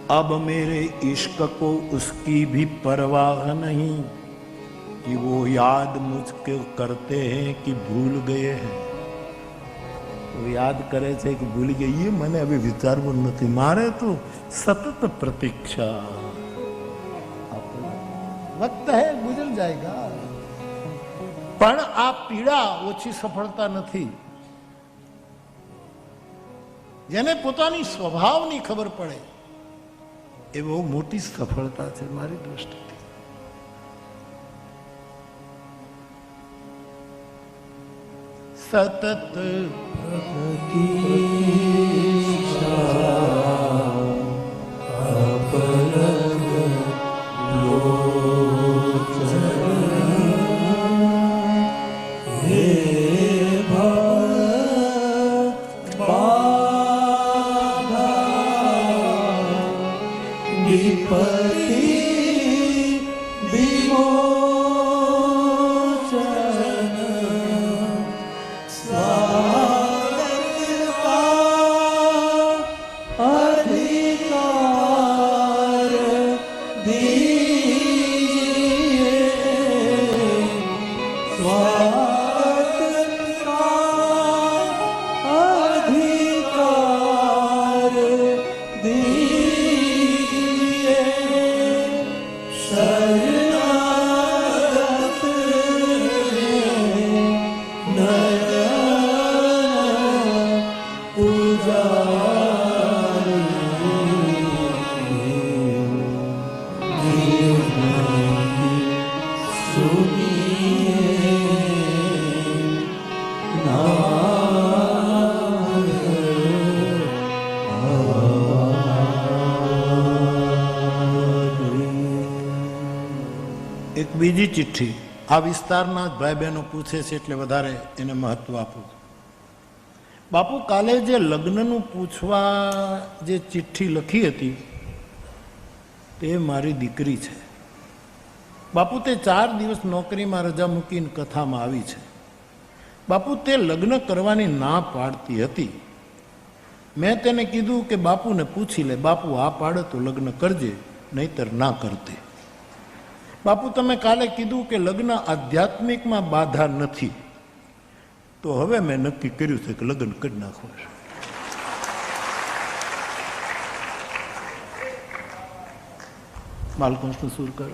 अब मेरे इश्क को उसकी भी परवाह नहीं कि वो याद मुझको करते हैं कि भूल गए हैं। वो याद करे છે કે ભૂલી ગઈ, એ મને હવે વિચારવું નથી, મારે તો સતત પ્રતીક્ષા। વક્ત હે ગુજર જાયગા, પણ આ પીડા ઓછી સફળતા નથી। જેને પોતાની સ્વભાવની ખબર પડે એ બહુ મોટી સફળતા છે મારી દ્રષ્ટિથી। સતત એક બીજી ચિઠ્ઠી આ વિસ્તારના ભાઈ બહેનો પૂછે છે એટલે વધારે એને મહત્વ આપું। બાપુ, કાલે જે લગ્નનું પૂછવા જે ચિઠ્ઠી લખી હતી તે મારી દીકરી છે। બાપુ, તે 4 દિવસ નોકરીમાં રજા મૂકીને કથામાં આવી છે। બાપુ, તે લગ્ન કરવાની ના પાડતી હતી। મેં તેને કીધું કે બાપુને પૂછી લે, બાપુ આ પાડે તો લગ્ન કરજે, નહીતર ના કરતે। બાપુ, તમે કાલે કીધું કે લગ્ન આધ્યાત્મિકમાં બાધા નથી, તો હવે મેં નક્કી કર્યું છે કે લગ્ન કરી નાખવું છે। બાલકૃષ્ણ સુરકર।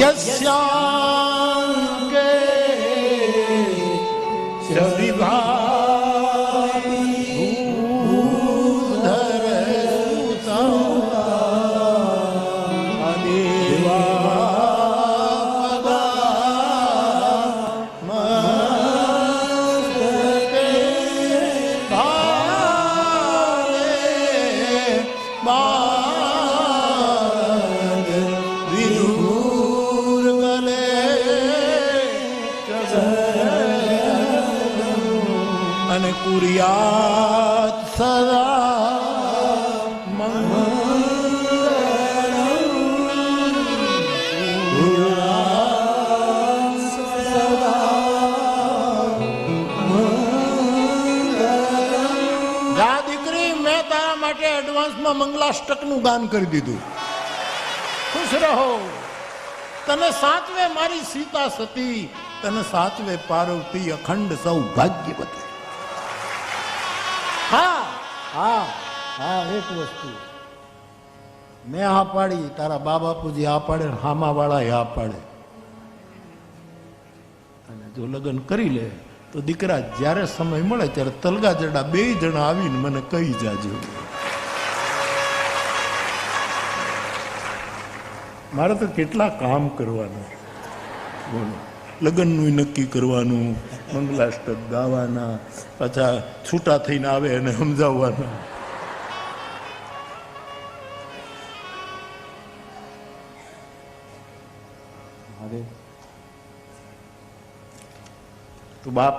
यस्यांगे विभाति भूधर અને કુર્યાત સદા દીકરી, મેં તારા માટે એડવાન્સમાં મંગલાષ્ટકનું દાન કરી દીધું। ખુશ રહો। તને સાચવે મારી સીતા સતી, તને સાચવે પાર્વતી, અખંડ સૌભાગ્યવતી। હા હા હા, એક વસ્તુ મેં આ પાડી, તારા બા બાપુજી આ પાડે, હામા વાળા આ પાડે, અને જો લગ્ન કરી લે તો દીકરા જ્યારે સમય મળે ત્યારે તલગા જડા 2 જણા આવીને મને કહી જાજો। મારે તો કેટલા કામ કરવાના, બોલો। લગ્નનું નક્કી કરવાનું, મંગલાષ્ટક ગાવાના, પાછા છૂટા થઈને આવે અને સમજાવવાના। તો બાપ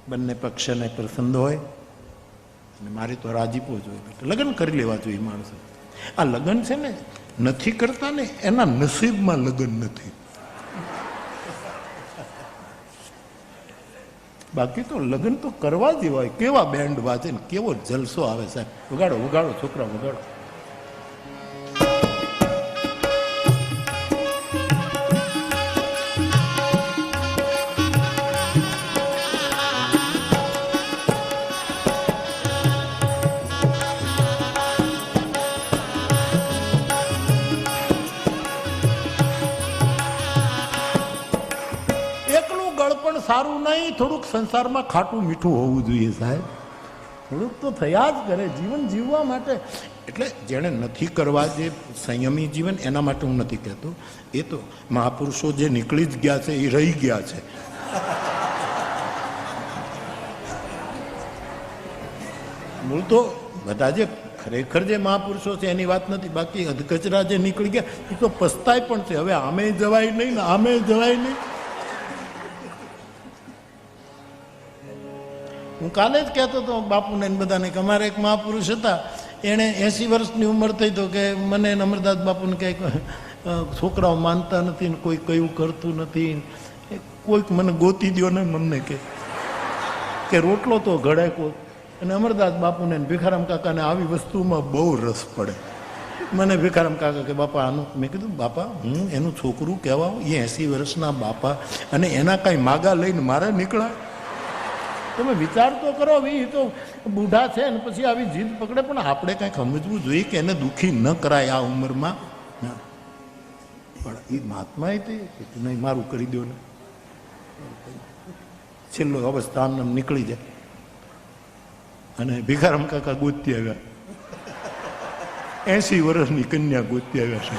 બંને પક્ષને પસંદ હોય અને મારી તો રાજીપો જોઈએ, લગ્ન કરી લેવા જોઈએ માણસો। આ લગ્ન છે ને નથી કરતા ને એના નસીબમાં લગ્ન નથી. બાકી તો લગ્ન તો કરવા જ હોય. કેવા બેન્ડ વાજે ને કેવો જલસો આવે સાહેબ. વગાડો વગાડો છોકરા વગાડો. સારું નહીં, થોડુંક સંસારમાં ખાટું મીઠું હોવું જોઈએ સાહેબ. થોડુંક તો થયા જ કરે જીવન જીવવા માટે. એટલે જેણે નથી કરવા, જે સંયમી જીવન, એના માટે હું નથી કહેતો. એ તો મહાપુરુષો જે નીકળી જ ગયા છે એ રહી ગયા છે. મૂળ તો બધા જે ખરેખર જે મહાપુરુષો છે એની વાત નથી. બાકી અધકચરા જે નીકળી ગયા એ તો પસ્તાય પણ છે. હવે આમે જવાય નહીં ને આમે જવાય નહીં. હું કાલે જ કહેતો હતો બાપુને બધાને કે અમારે એક મહાપુરુષ હતા, એણે 80 વર્ષની ઉંમર થઈ તો કે મને અમરદાસ બાપુને કંઈક છોકરાઓ માનતા નથી ને કોઈ કયું કરતું નથી, કોઈક મને ગોતી દો ને મને કે રોટલો તો ઘડે કોઈ. અને અમરદાસ બાપુને ભીખારામ કાકાને આવી વસ્તુમાં બહુ રસ પડે. મને ભીખારામ કાકા કે બાપા આનું, મેં કીધું બાપા હું એનું છોકરું કહેવા, એ 80 વર્ષના બાપા અને એના કાંઈ માગા લઈને મારે નીકળાય? તમે વિચાર તો કરો. એ તો બુઢા છે ને પછી આવી જીદ પકડે. પણ આપણે કંઈક સમજવું જોઈએ કે એને દુઃખી ન કરાય આ ઉંમરમાં. પણ એ મહાત્મા તે નહીં મારું કરી દો ને, છેલ્લો અવસ્થા આમ નીકળી જાય. અને ભીખારામ કાકા ગોતી આવ્યા, 80 વર્ષની કન્યા ગોતી આવ્યા છે.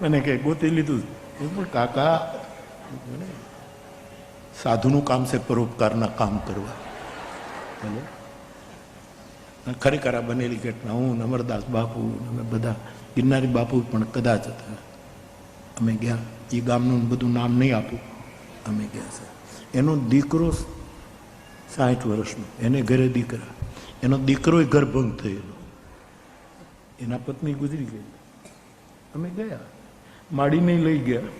મને કે ગોતી લીધું. પણ કાકા સાધુનું કામ છે પરોપકારના કામ કરવા. ખરેખર આ બનેલી ઘટના. હું અમરદાસ બાપુ અમે બધા, ગિરનારી બાપુ પણ કદાચ હતા. અમે ગયા, એ ગામનું બધું નામ નહીં આપું. અમે ગયા છે. એનો દીકરો 60 વર્ષનો, એને ઘરે દીકરા, એનો દીકરો ગર્ભંગ થયેલો, એના પત્ની ગુજરી ગઈ. અમે ગયા, માડીને લઈ ગયા.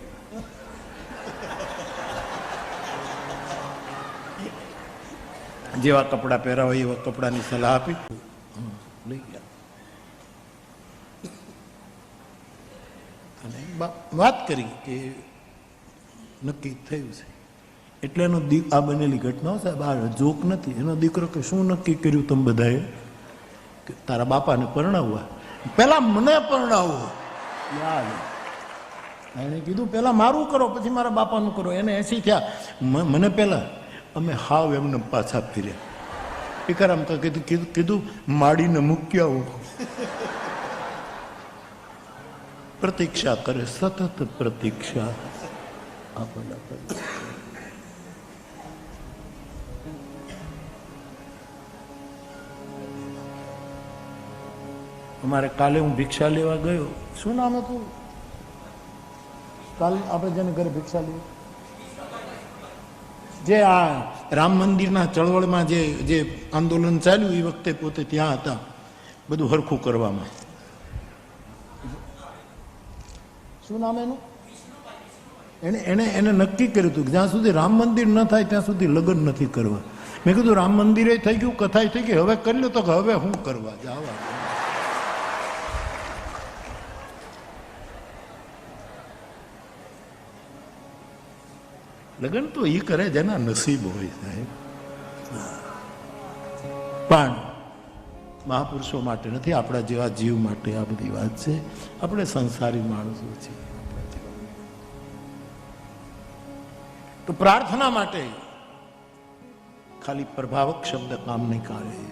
જેવા કપડા પહેરા હોય એવા કપડાની સલાહ આપી, લઈ ગયા. અને વાત કરી કે નક્કી થયું છે. એટલે એનો આ બનેલી ઘટનાઓ સાહેબ આ જોક નથી. એનો દીકરો કે શું નક્કી કર્યું તમે બધાએ? કે તારા બાપાને પરણાવવા. પેલા મને પરણાવો. યાદ એને કીધું પેલા મારું કરો પછી મારા બાપાનું કરો. એને 80 થયા, મને પેલા. અમે હાવ એમને પાછા ફર્યા. ભીખારામ તો કીધું માડીને મૂકી આવો. પ્રતીક્ષા કરે, સતત પ્રતીક્ષા. અમારે કાલે હું ભિક્ષા લેવા ગયો. શું નામ હતું કાલે આપણે જેને ઘરે ભિક્ષા લેવી? જે આ રામ મંદિરના ચળવળમાં જે આંદોલન ચાલ્યું એ વખતે પોતે ત્યાં હતા, બધું હરખું કરવામાં. શું નામ એનું? એને નક્કી કર્યું હતું કે જ્યાં સુધી રામ મંદિર ન થાય ત્યાં સુધી લગ્ન નથી કરવા. મેં કીધું રામ મંદિરે થઈ ગયું, કથાય થઈ ગઈ, હવે કરી લો. તો કે હવે શું કરવા જવા. લગ્ન તો એ કરે જેના નસીબ હોય સાહેબ. પણ મહાપુરુષો માટે નથી, આપણા જેવા જીવ માટે આ બધી વાત છે. આપણે સંસારી માણસો છીએ. તો પ્રાર્થના માટે ખાલી પ્રભાવક શબ્દ કામ નહીં કાઢે,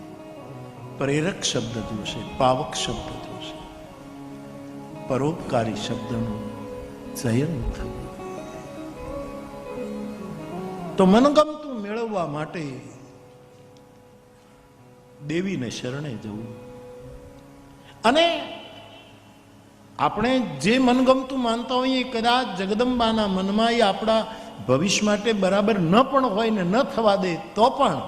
પ્રેરક શબ્દ જોશે, પાવક શબ્દ જોશે, પરોપકારી શબ્દનું ચયન થયું. તો મનગમતું મેળવવા માટે દેવીને શરણે જવું. અને આપણે જે મનગમતું માનતા હોઈએ કદાચ જગદંબાના મનમાં એ આપણા ભવિષ્ય માટે બરાબર ન પણ હોય ને ન થવા દે તો પણ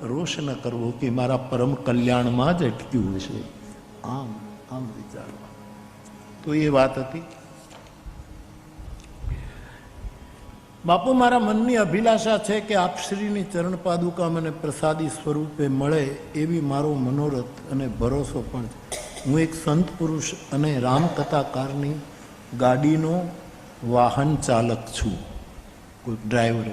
રોષ ન કરવો કે મારા પરમ કલ્યાણમાં જ અટક્યું હશે, આમ આમ વિચારવા. તો એ વાત હતી. બાપુ, મારા મનની અભિલાષા છે કે આપ શ્રીની ચરણ પાદુકા મને પ્રસાદી સ્વરૂપે મળે એવી મારો મનોરથ અને ભરોસો પણ છે. હું એક સંત પુરુષ અને રામકથાકારની ગાડીનો વાહન ચાલક છું, કોઈ ડ્રાઈવર.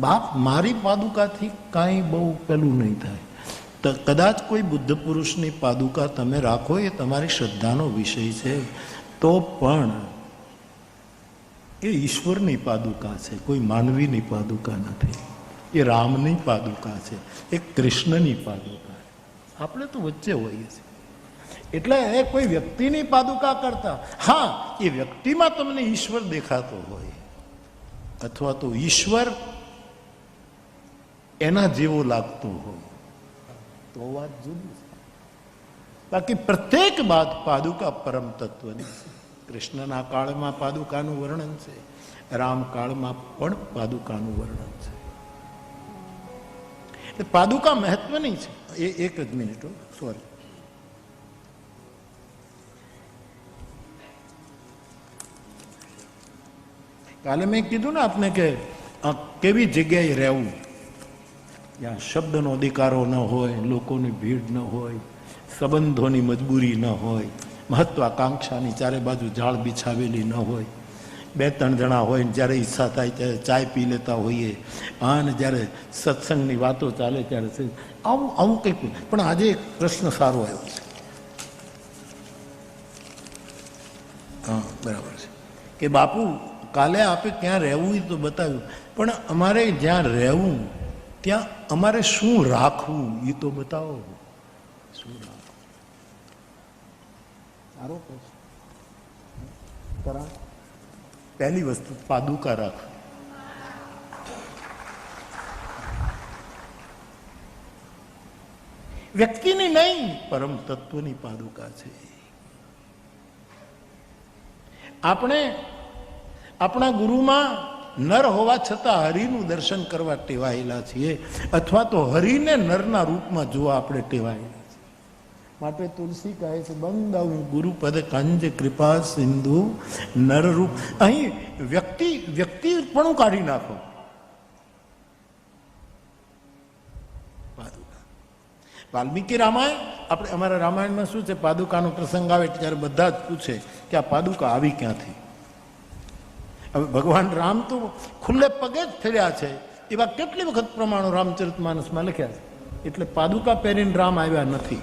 બાપ, મારી પાદુકાથી કાંઈ બહુ પેલું નહીં થાય. તો કદાચ કોઈ બુદ્ધ પુરુષની પાદુકા તમે રાખો, એ તમારી શ્રદ્ધાનો વિષય છે, તો પણ એ ઈશ્વરની પાદુકા છે, કોઈ માનવીની પાદુકા નથી. એ રામની પાદુકા છે, એ કૃષ્ણની પાદુકા. આપણે તો વચ્ચે હોઈએ છીએ. એટલે એ કોઈ વ્યક્તિની પાદુકા કરતા, હા, એ વ્યક્તિમાં તમને ઈશ્વર દેખાતો હોય, અથવા તો ઈશ્વર એના જેવો લાગતો હોય, તો વાત જુદી છે. બાકી પ્રત્યેક બાદ પાદુકા પરમ તત્વની છે. કૃષ્ણના કાળમાં પાદુકાનું વર્ણન છે, રામ કાળમાં પણ પાદુકાનું વર્ણન છે. એટલે પાદુકા મહત્વની છે. એ એક જ મિનિટ, સોરી. કાલે મેં કીધું ને આપને કે કેવી જગ્યાએ રહેવું જ્યાં શબ્દનો અધિકારો ન હોય, લોકોની ભીડ ન હોય, સંબંધોની મજબૂરી ન હોય, મહત્વાકાંક્ષાની ચારે બાજુ ઝાડ બિછાવેલી ન હોય, 2-3 જણા હોય ને જ્યારે ઈચ્છા થાય ત્યારે ચાય પી લેતા હોઈએ, અને જ્યારે સત્સંગની વાતો ચાલે ત્યારે આવું આવું કંઈક. પણ આજે એક પ્રશ્ન સારો આવ્યો છે. હા, બરાબર છે કે બાપુ, કાલે આપે ક્યાં રહેવું એ તો બતાવ્યું, પણ અમારે જ્યાં રહેવું ત્યાં અમારે શું રાખવું એ તો બતાવો. શું રાખવું? સારો પ્રશ્ન. પહેલી વસ્તુ, પાદુકા રાખવું. વ્યક્તિની નહીં, પરમ તત્વની પાદુકા છે. આપણે આપણા ગુરુમાં નર હોવા છતાં હરિનું દર્શન કરવા ટેવાયેલા છીએ, અથવા તો હરિને નરના રૂપમાં જોવા આપણે ટેવાયેલા છીએ. માટે તુલસી કહે છે, બંદાવું ગુરુપદ કંજ કૃપા સિંધુ નર રૂપ. અહીં વ્યક્તિ પણ કાઢી નાખો. પાદુકા. વાલ્મીકી રામાયણ, આપણે અમારા રામાયણમાં શું છે, પાદુકાનો પ્રસંગ આવે ત્યારે બધા જ પૂછે કે આ પાદુકા આવી ક્યાંથી. હવે ભગવાન રામ તો ખુલ્લે પગે જ ફેર્યા છે, એવા કેટલી વખત પ્રમાણો રામચરિતમાનસમાં લખ્યા છે. એટલે પાદુકા પહેરીને રામ આવ્યા નથી.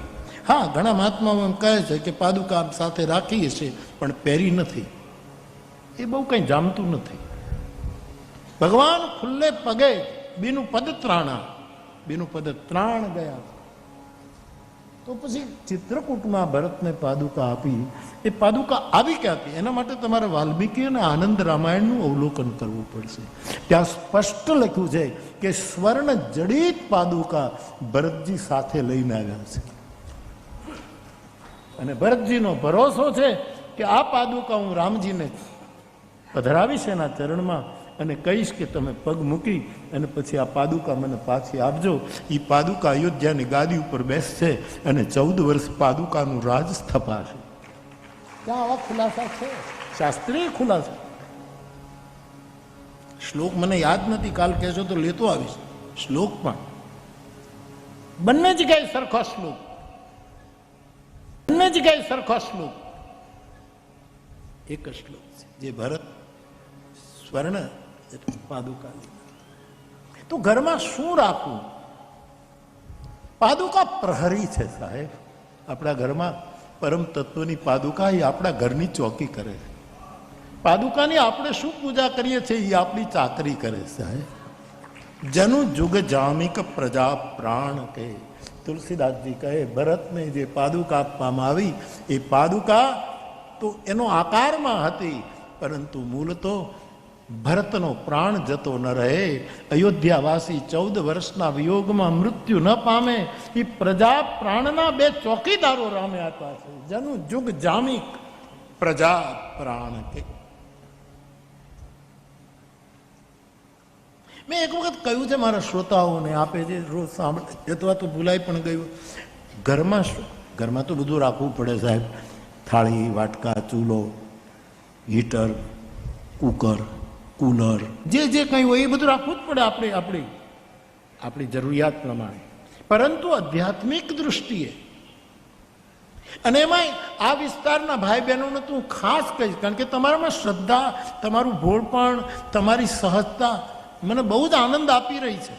હા, ઘણા મહાત્માઓ એમ કહે છે કે પાદુકા સાથે રાખી છે પણ પહેરી નથી. એ બહુ કંઈ જામતું નથી. ભગવાન ખુલ્લે પગે બીનું પદ ત્રાણ ગયા. તો પછી ચિત્રકૂટમાં ભરતને પાદુકા આપી, એ પાદુકા આવી ક્યાંથી? એના માટે તમારે વાલ્મીકી અને આનંદ રામાયણનું અવલોકન કરવું પડશે. ત્યાં સ્પષ્ટ લખ્યું છે કે સ્વર્ણ જડિત પાદુકા ભરતજી સાથે લઈને આવ્યા છે. અને ભરતજીનો ભરોસો છે કે આ પાદુકા હું રામજીને પધરાવીશ એના ચરણમાં, અને કહીશ કે તમે પગ મૂકી અને પછી આ પાદુકા મને પાછી આપજો. એ પાદુકા અયોધ્યાની ગાદી ઉપર બેસશે અને 14 વર્ષ પાદુકાનું રાજ સ્થપાશે. ત્યાં આવા ખુલાસા છે, શાસ્ત્રીય ખુલાસા. શ્લોક મને યાદ નથી, કાલ કહેશો તો લેતો આવીશ. શ્લોક પણ બંને જગ્યાએ સરખો શ્લોક, બંને જગ્યાએ સરખો શ્લોક. એક જ શ્લોક છે જે ભરત સ્વર્ણ પાદુકા. તો ઘરમાં શું રાખવું? પાદુકા પ્રહરી છે સાહેબ. આપણા ઘરમાં પરમ તત્વની પાદુકા એ આપણા ઘરની ચોકી કરે છે. પાદુકાની આપણે શું પૂજા કરીએ છીએ એ આપણી ચાકરી કરે છે સાહેબ. જનુ જુગ જામિક પ્રજા પ્રાણ કહે. તુલસીદાસજી કહે, ભરતને જે પાદુકા આપવામાં આવી એ પાદુકા તો એનો આકારમાં હતી, પરંતુ મૂળ તો ભરતનો પ્રાણ જતો ન રહે. અયોધ્યાવાસી 14 વર્ષના વિયોગમાં મૃત્યુ ન પામે, એ પ્રજા પ્રાણના 2 ચોકીદારો રામે આપ્યા છે. જનુ જુગ જામિક પ્રજા પ્રાણ કે. મેં એક વખત કહ્યું છે મારા શ્રોતાઓને, આપે જે રોજ સાંભળે અથવા તો ભૂલાઈ પણ ગયું, ઘરમાં શું, ઘરમાં તો બધું રાખવું પડે સાહેબ, થાળી, વાટકા, ચૂલો, હીટર, કુકર, કુલર, જે કંઈ હોય એ બધું રાખવું જ પડે આપણી જરૂરિયાત પ્રમાણે. પરંતુ આધ્યાત્મિક દૃષ્ટિએ, અને એમાં આ વિસ્તારના ભાઈ બહેનોને તો હું ખાસ કહીશ, કારણ કે તમારામાં શ્રદ્ધા, તમારું ભોળપણ, તમારી સહજતા મને બહુ જ આનંદ આપી રહી છે.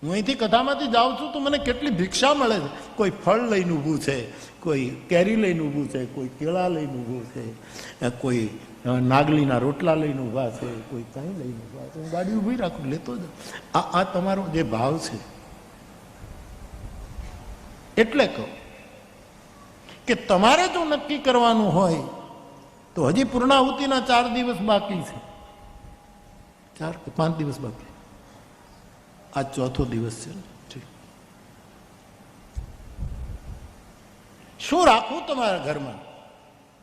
હું અહીંથી કથામાંથી જાઉં છું તો મને કેટલી ભિક્ષા મળે છે. કોઈ ફળ લઈને ઊભું છે, કોઈ કેરી લઈને ઊભું છે, કોઈ કેળા લઈને ઊભું છે, કોઈ નાગલીના રોટલા લઈને ઊભા છે, કોઈ કંઈ લઈને ઊભા છે. હું ગાડી ઊભી રાખું, લેતો જ. આ તમારો જે ભાવ છે, એટલે કહો કે તમારે જો નક્કી કરવાનું હોય તો હજી પૂર્ણાહુતિના 4 દિવસ બાકી છે, 4 કે 5 દિવસ બાકી. આ 4થો દિવસ છે. શું રાખવું તમારા ઘરમાં?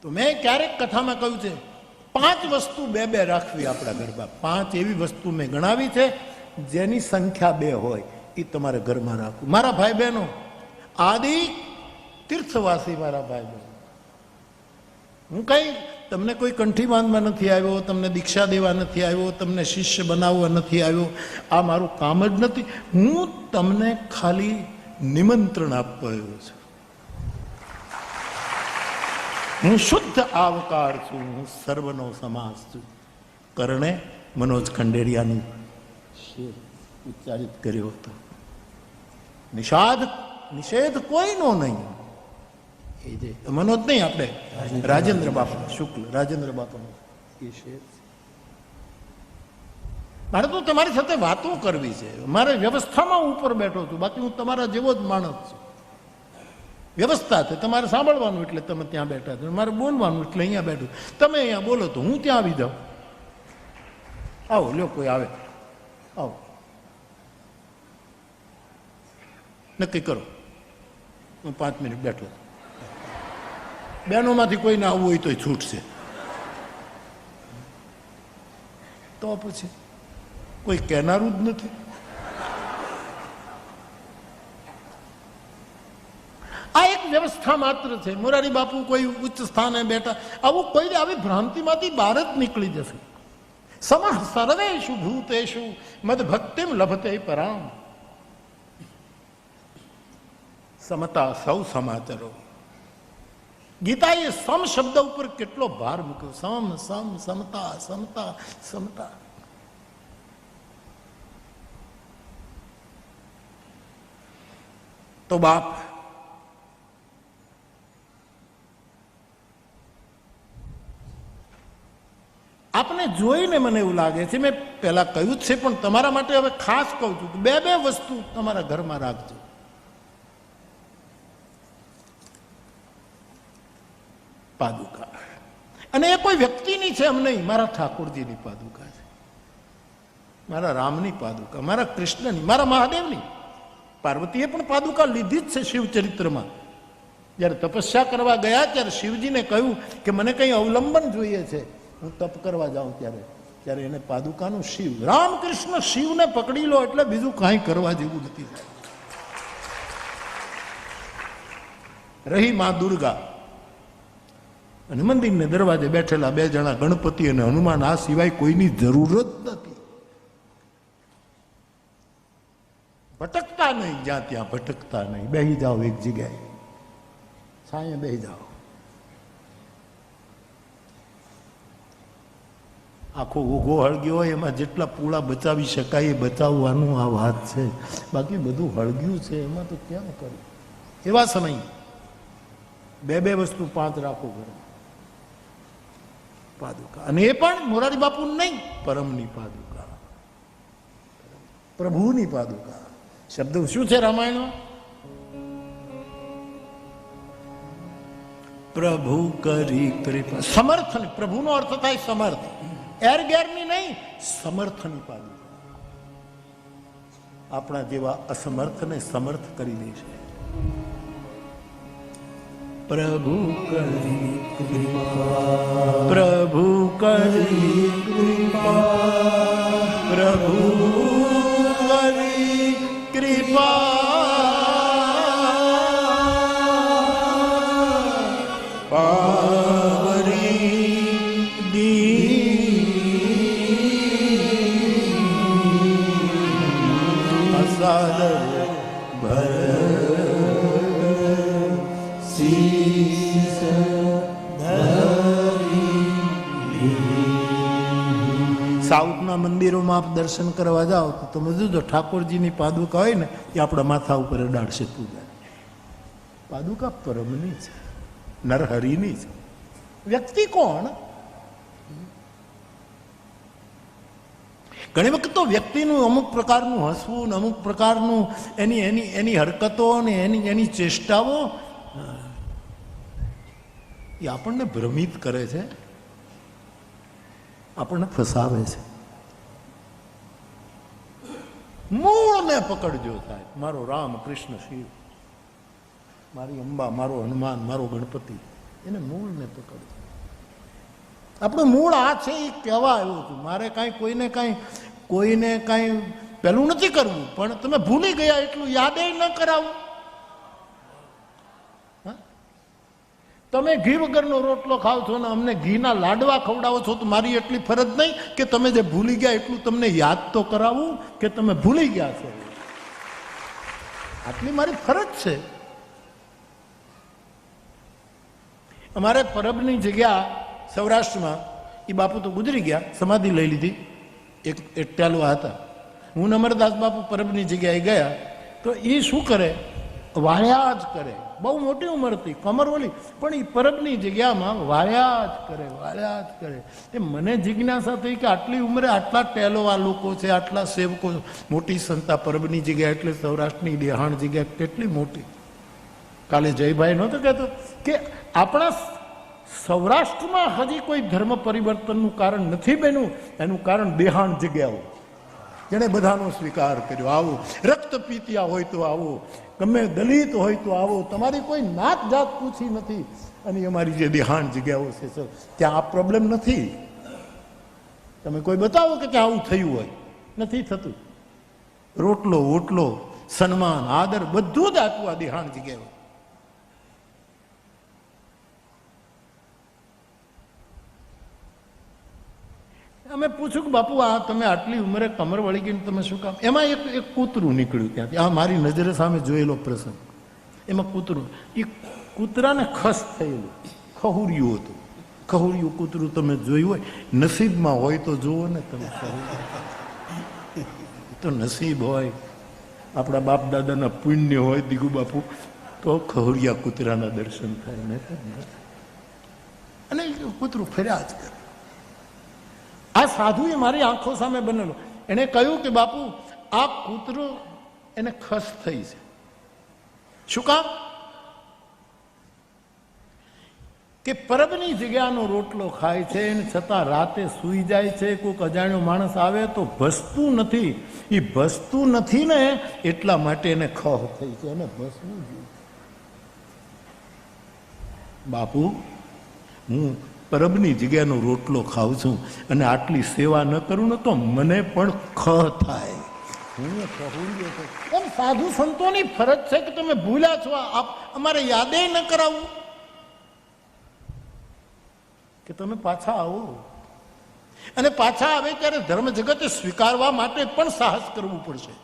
તો મેં ક્યારેક કથામાં કહ્યું છે 5 વસ્તુ બે રાખવી આપણા ઘરમાં. 5 એવી વસ્તુ મેં ગણાવી છે જેની સંખ્યા 2 હોય, એ તમારે ઘરમાં રાખવું. મારા ભાઈ બહેનો, આદિ તીર્થવાસી મારા ભાઈ બહેનો, હું કઈ તમને કોઈ કંઠી બાંધવા નથી આવ્યો, તમને દીક્ષા દેવા નથી આવ્યો, તમને શિષ્ય બનાવવા નથી આવ્યો. આ મારું કામ જ નથી. હું તમને ખાલી નિમંત્રણ આપવા આવ્યો છું. હું શુદ્ધ આવકાર છું, હું સર્વનો સમાસ છું. કરણે મનોજ ખંડેરિયાનું શેર ઉચ્ચારિત કર્યો હતો, નિષેધ કોઈનો નહીં. એ જે મનોજ નહીં, આપણે રાજેન્દ્ર બાપા શુક્લ, રાજેન્દ્ર બાપાનો એ શેર. મારે તો તમારી સાથે વાતો કરવી છે. મારે વ્યવસ્થામાં ઉપર બેઠો છું, બાકી હું તમારા જેવો જ માણસ છું. વ્યવસ્થા છે, તમારે સાંભળવાનું એટલે તમે ત્યાં બેઠા છો, મારે બોલવાનું એટલે અહીંયા બેઠું. તમે અહીંયા બોલો તો હું ત્યાં આવી જાઉં. આવો, લ્યો, કોઈ આવે, આવો, નક્કી કરો. હું 5 મિનિટ બેઠો. બહેનોમાંથી કોઈને આવવું હોય તો છૂટશે, તો પછી કોઈ કહેનારું જ નથી. આ એક વ્યવસ્થા માત્ર છે. મોરારી બાપુ કોઈ ઉચ્ચ સ્થાને બેઠા, આવું કોઈ આવી ભ્રાંતિમાંથી બહાર જ નીકળી જશે. સમઃ સર્વેષુ ભૂતેષુ મદ ભક્તિમ લભતે પરામ. સમતા સૌ સમાચરો. ગીતાએ સમ શબ્દ ઉપર કેટલો ભાર મૂક્યો. સમ, સમતા, સમતા, સમતા. તો બાપ, આપને જોઈને મને એવું લાગે છે, મેં પહેલા કહ્યું જ છે પણ તમારા માટે હવે ખાસ કહું છું, 2 વસ્તુ તમારા ઘરમાં રાખજો. પાદુકા. અને એ કોઈ વ્યક્તિની છે એમ નહીં, મારા ઠાકોરજીની પાદુકા છે, મારા રામની પાદુકા, મારા કૃષ્ણની, મારા મહાદેવની. પાર્વતીએ પણ પાદુકા લીધી જ છે શિવચરિત્રમાં. જ્યારે તપસ્યા કરવા ગયા ત્યારે શિવજીને કહ્યું કે મને કંઈ અવલંબન જોઈએ છે, હું તપ કરવા જાઉં ત્યારે એને પાદુકાનું શિવ, રામકૃષ્ણ શિવને પકડી લો એટલે બીજું કાંઈ કરવા જેવું નથી. રહી માં દુર્ગા અને મંદિરને દરવાજે બેઠેલા 2 જણા ગણપતિ અને હનુમાન, આ સિવાય કોઈની જરૂર જ નથી. ભટકતા નહીં, જ્યાં ત્યાં ભટકતા નહીં. બેહી જાઓ એક જગ્યાએ, છાંયે બેહી જાઓ. આખો ઓઘો હળગ્યો હોય, એમાં જેટલા પૂળા બચાવી શકાય એ બચાવવાનું આ વાત છે. બાકી બધું હળગ્યું છે, એમાં તો કેમ કરવું? એવા સમય 2 વસ્તુ 5 રાખો ઘરે. પાદુકા, અને એ પણ મોરારી બાપુ નહીં, પરમની પાદુકા, પ્રભુની પાદુકા. શબ્દ શું છે રામાયણમાં? પ્રભુ કરી કૃપા. સમર્થન, પ્રભુનો અર્થ થાય સમર્થ, એરગેરની નહીં, સમર્થની પાદુકા. આપણા જેવા અસમર્થને સમર્થ કરી દે છે. પ્રભુ કરી કૃપા, પ્રભુ કરી કૃપા, પ્રભુ કરી કૃપા, પાવરી દી અસાદર સાઉથના મંદિરોમાં આપ દર્શન કરવા જાઓ તો તમે જોજો ઠાકોરજીની પાદુકા હોય ને એ આપણા માથા ઉપર અડાડશે પૂજા. પાદુકા પરમની છે, નરહરિની છે. વ્યક્તિ કોણ? ઘણી વખત તો વ્યક્તિનું અમુક પ્રકારનું હસવું ને અમુક પ્રકારનું એની હરકતો ને એની ચેષ્ટાઓ એ આપણને ભ્રમિત કરે છે, આપણને ફસાવે છે. મૂળને પકડજો સાહેબ. મારો રામ કૃષ્ણ શિવ, મારી અંબા, મારો હનુમાન, મારો ગણપતિ, એને મૂળને પકડજો. આપણું મૂળ આ છે એ કહેવા આવ્યું હતું. મારે કોઈને કાંઈ પેલું નથી કરવું, પણ તમે ભૂલી ગયા એટલું યાદે ન કરાવું. તમે ઘી વગરનો રોટલો ખાવ છો ને અમને ઘીના લાડવા ખવડાવો છો તો મારી એટલી ફરજ નહીં કે તમે જે ભૂલી ગયા એટલું તમને યાદ તો કરાવું કે તમે ભૂલી ગયા છો. આટલી મારી ફરજ છે. અમારે પરબની જગ્યા સૌરાષ્ટ્રમાં, એ બાપુ તો ગુજરી ગયા, સમાધિ લઈ લીધી, એક ટેલવા હતા. હું અમરદાસ બાપુ પરબની જગ્યાએ ગયા તો એ શું કરે, વાળ્યા જ કરે. બહુ મોટી ઉંમર હતી, કમર ઓલી, પણ એ પરબની જગ્યામાં વાળ્યા જ કરે. એ મને જિજ્ઞાસા થઈ કે આટલી ઉંમરે આટલા ટેલોવા લોકો છે, આટલા સેવકો, મોટી સંસ્થા પરબની જગ્યા એટલે સૌરાષ્ટ્રની દેહાણ જગ્યા કેટલી મોટી. કાલે જયભાઈ નહોતો કહેતો કે આપણા સૌરાષ્ટ્રમાં હજી કોઈ ધર્મ પરિવર્તનનું કારણ નથી બન્યું, એનું કારણ દેહાણ જગ્યાઓ, જેણે બધાનો સ્વીકાર કર્યો. આવો રક્તપીતિયા હોય તો આવો, ગમે દલિત હોય તો આવો, તમારી કોઈ નાત જાત પૂછી નથી. અને અમારી જે દેહાણ જગ્યાઓ છે સર, ત્યાં આ પ્રોબ્લેમ નથી. તમે કોઈ બતાવો કે ત્યાં આવું થયું હોય, નથી થતું. રોટલો ઓટલો, સન્માન, આદર બધું જ આપ્યું આ દેહાણ જગ્યાઓ. અમે પૂછ્યું કે બાપુ આ તમે આટલી ઉંમરે કમર વળી ગઈ તમે શું કામ? એમાં એક કૂતરું નીકળ્યું ત્યાંથી. આ મારી નજરે સામે જોયેલો પ્રસંગ. એમાં કૂતરું, એ કૂતરાને ખસ થયેલું, ખહુરિયું હતું. ખહુરિયું કૂતરું તમે જોયું હોય, નસીબમાં હોય તો જુઓ ને તમે. તો નસીબ હોય, આપણા બાપ દાદાના પુણ્ય હોય દીગુ બાપુ, તો ખહુરિયા કૂતરાના દર્શન થાય ને. અને કૂતરું ફર્યા જ કરે. આ સાધુએ મારી આંખો સામે બનેલો. એને કહ્યું કે બાપુ આ કૂતરો એને ખસ થઈ છે. શું કામ? કે પરબની જગ્યાનો રોટલો ખાય છે અને છતાં રાતે સૂઈ જાય છે. કોઈક અજાણ્યો માણસ આવે તો ભસતું નથી. એ ભસતું નથી ને એટલા માટે એને ખહ થઈ છે, એને ભસવું જોઈએ. બાપુ હું પરબની જગ્યાનો રોટલો ખાઉં છું અને આટલી સેવા ન કરું ને તો મને પણ ખહ થાય. એમ સાધુ સંતોની ફરજ છે કે તમે ભૂલ્યા છો, અમારે યાદે ન કરાવવું કે તમે પાછા આવો. અને પાછા આવે ત્યારે ધર્મ જગતે સ્વીકારવા માટે પણ સાહસ કરવું પડશે.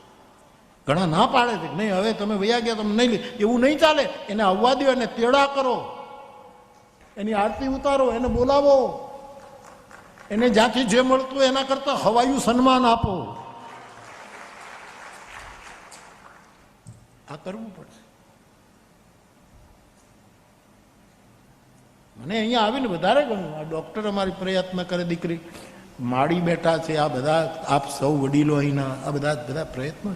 ઘણા ના પાડે છે નહીં હવે તમે વયા ગયા, તમે નહીં, એવું નહીં ચાલે. એને આવવા દો, એને તેડા કરો, એની આરતી ઉતારો, એને બોલાવો, એને જ્યાંથી જે મળતું એના કરતા હવાયું સન્માન આપો. આ કરવું પડશે. મને અહીંયા આવીને વધારે ગમ્યું. આ ડોક્ટર અમારી પ્રયત્ન કરે, દીકરી માડી બેઠા છે, આ બધા આપ સૌ વડીલો અહીંના, આ બધા પ્રયત્નો.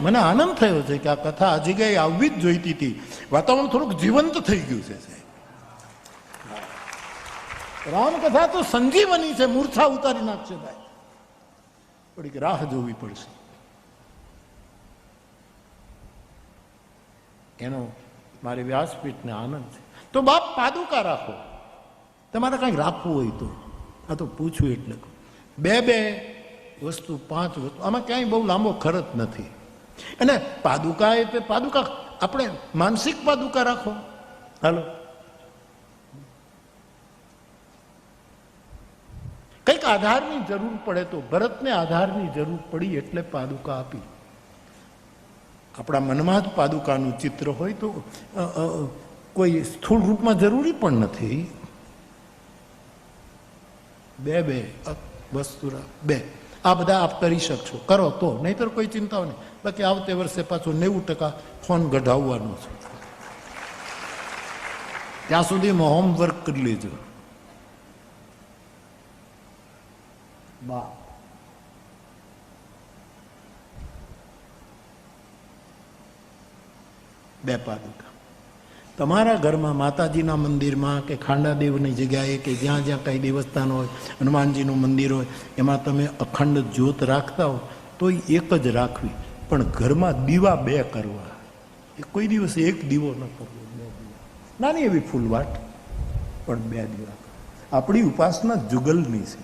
મને આનંદ થયો છે કે આ કથા આ જગ્યાએ આવવી જ જોઈતી હતી. વાતાવરણ થોડુંક જીવંત થઈ ગયું છે. રામકથા તો સંજીવની છે, મૂર્છા ઉતારી નાખશે ભાઈ. થોડીક રાહ જોવી પડશે. એનો મારી વ્યાસપીઠને આનંદ છે. તો બાપ પાદુકા રાખો, તમારે કંઈક રાખવું હોય તો. આ તો પૂછ્યું એટલે બે વસ્તુ 5 વસ્તુ, આમાં ક્યાંય બહુ લાંબો ખર્ચ નથી. અને પાદુકા એટલે પાદુકા આપણે માનસિક પાદુકા રાખો. હાલો, કંઈક આધારની જરૂર પડે તો ભરતને આધારની જરૂર પડી એટલે પાદુકા આપી. આપણા મનમાં જ પાદુકાનું ચિત્ર હોય તો કોઈ સ્થૂળ રૂપમાં જરૂરી પણ નથી. બે વસ્તુ બે આ બધા આપ કરી શકશો, કરો તો, નહીતર કોઈ ચિંતાઓ નહીં. બાકી આવતે વર્ષે પાછું 90% ફોન ગઢાવવાનો છે. ત્યાં સુધીમાં હોમવર્ક કરી લેજો. બે પાદુકા તમારા ઘરમાં માતાજીના મંદિરમાં કે ખાંડાદેવની જગ્યાએ કે જ્યાં જ્યાં કંઈ દેવસ્થાન હોય, હનુમાનજીનું મંદિર હોય, એમાં તમે અખંડ જ્યોત રાખતા હો તો એક જ રાખવી, પણ ઘરમાં દીવા 2 કરવા. એ કોઈ દિવસ એક દીવો ન કરવો, 2 દીવા. નાની એવી ફૂલવાટ, પણ 2 દીવા. આપણી ઉપાસના જુગલની છે.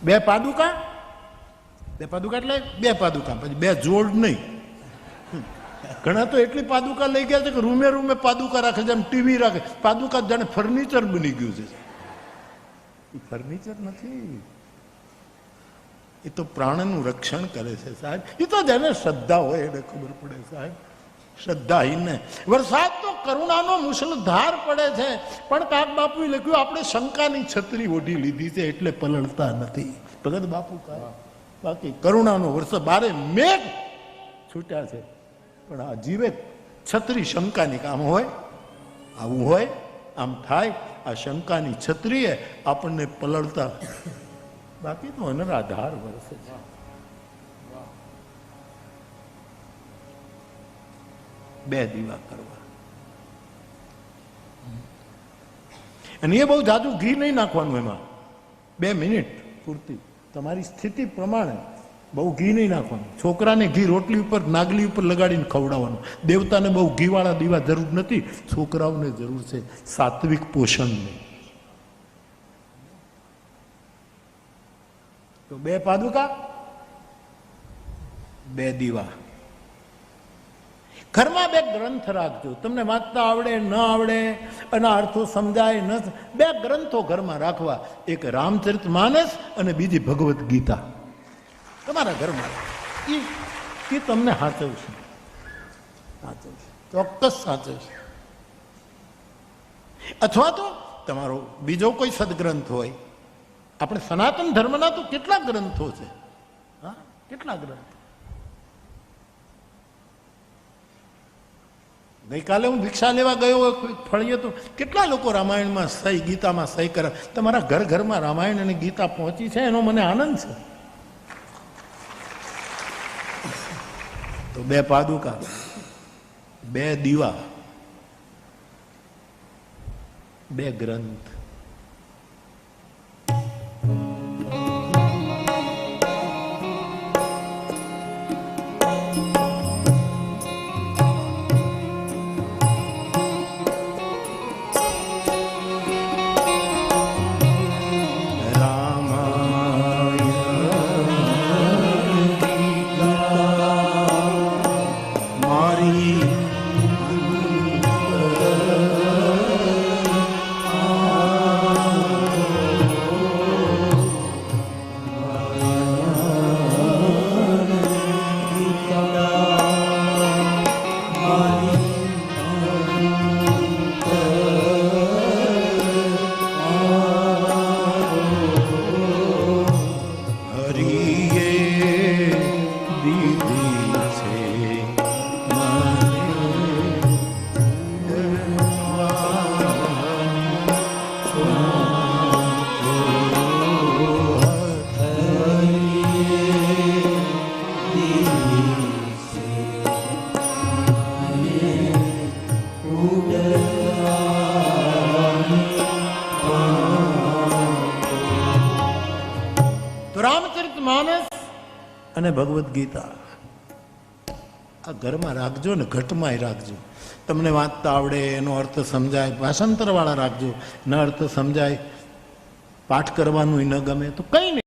બે પાદુકા એટલે 2 પાદુકા, પછી 2 જોડ નહીં. ઘણા તો એટલી પાદુકા લઈ ગયા છે કે રૂમે રૂમે પાદુકા રાખે, જેમ ટીવી રાખે. પાદુકા જાણે ફર્નિચર બની ગયું છે. એ ફર્નિચર નથી, એ તો પ્રાણનું રક્ષણ કરે છે સાહેબ. એ તો જેને શ્રદ્ધા હોય એને ખબર પડે સાહેબ. શ્રદ્ધાહીનને વરસાદ તો કરુણાનો મુશળધાર પડે છે, પણ કાક બાપુએ લખ્યું આપણે શંકાની છત્રી ઓઢી લીધી છે એટલે પલળતા નથી. ભગત બાપુ કહે બાકી કરુણાનો વરસાદ 12 મેઘ છૂટ્યા છે, પણ આ જીવે છત્રી શંકાની કામ હોય, આવું હોય, આમ થાય. આ શંકાની છત્રીએ આપણને પલળતા, બાકી તો અનરાધાર વરસે છે. બે દીવા કરવા, અને એ બહુ જાજુ ઘી નહીં નાખવાનું એમાં. 2 મિનિટ પૂરતી તમારી સ્થિતિ પ્રમાણે બહુ ઘી નહીં નાખવાનું. છોકરાને ઘી રોટલી ઉપર નાગલી ઉપર લગાડીને ખવડાવવાનું. દેવતાને બહુ ઘીવાળા દીવા જરૂર નથી, છોકરાઓને જરૂર છે સાત્વિક પોષણની. તો 2 પાદુકા, 2 દીવા. ઘરમાં 2 ગ્રંથ રાખજો. તમને વાંચતા આવડે ન આવડે, અને અર્થો સમજાય ન, 2 ગ્રંથો ઘરમાં રાખવા. એક રામચરિતમાનસ અને બીજી ભગવદ્ ગીતા તમારા ઘરમાં. એ તમને સાચવશે, ચોક્કસ સાચવશે. અથવા તો તમારો બીજો કોઈ સદગ્રંથ હોય. આપણે સનાતન ધર્મના તો કેટલા ગ્રંથો છે, હા, કેટલા ગ્રંથ. ગઈકાલે હું ભિક્ષા લેવા ગયો ફળીએ તો કેટલા લોકો રામાયણમાં સહી, ગીતામાં સહી કરે. તમારા ઘરમાં રામાયણ અને ગીતા પહોંચી છે એનો મને આનંદ છે. તો 2 પાદુકા, 2 દીવા, 2 ગ્રંથ. અને ભગવદ્ ગીતા આ ઘરમાં રાખજો ને ઘટમાંય રાખજો. તમને વાંચતા આવડે, એનો અર્થ સમજાય, ભાષાંતરવાળા રાખજો. ન અર્થ સમજાય, પાઠ કરવાનું ન ગમે તો કંઈ નહીં.